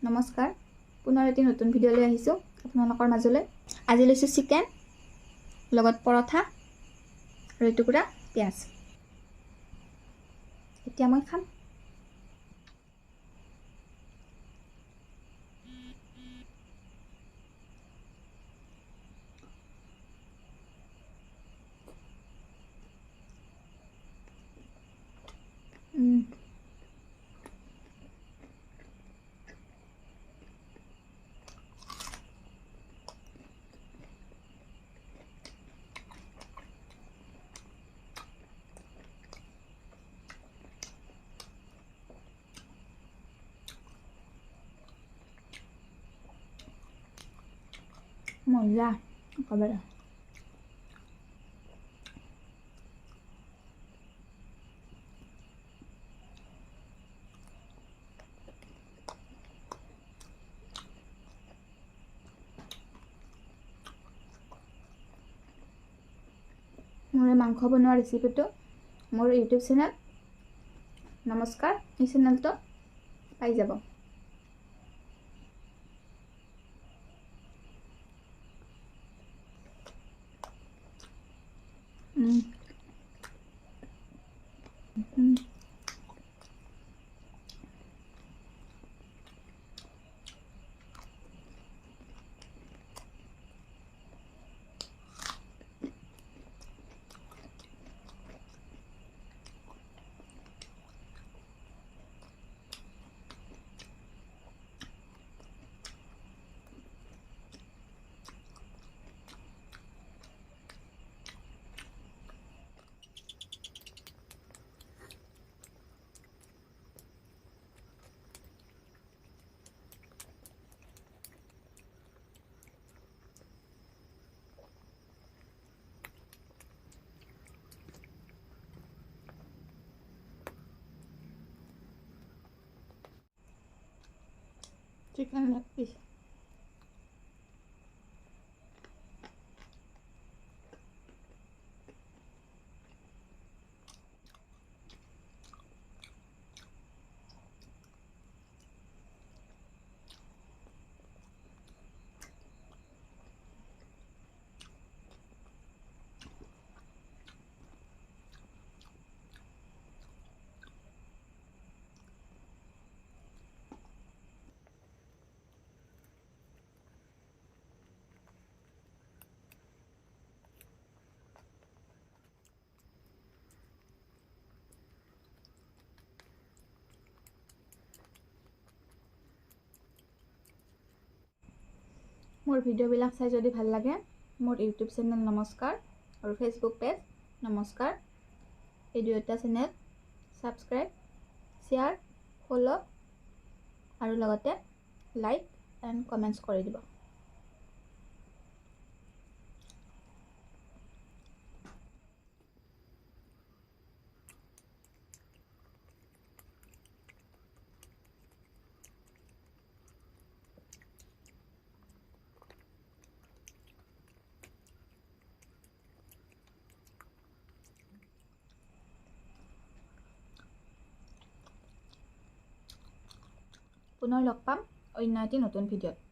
নমস্কাৰ, পুনৰ এটি নতুন ভিডিঅ' লৈ আহিছোঁ আপোনালোকৰ মাজলৈ। আজি লৈছোঁ চিকেন লগত পৰঠা আৰু এটুকুৰা পিঁয়াজ। এতিয়া মই খাম। মজা একেবাৰে। মোৰ মাংস বনোৱা ৰেচিপিটো মোৰ ইউটিউব চেনেল নমস্কাৰ, এই চেনেলটো পাই যাব। Chicken leg piece. মোৰ ভিডিঅ'বিলাক চাই যদি ভাল লাগে, মোৰ ইউটিউব চেনেল নমস্কাৰ আৰু ফেচবুক পেজ নমস্কাৰ, এই দুয়োটা চেনেল ছাবস্ক্ৰাইব, শ্বেয়াৰ, ফ'ল' আৰু লগতে লাইক এণ্ড কমেণ্টছ কৰি দিব। পুনৰ লগ পাম অন্য এটি নতুন ভিডিঅ'ত।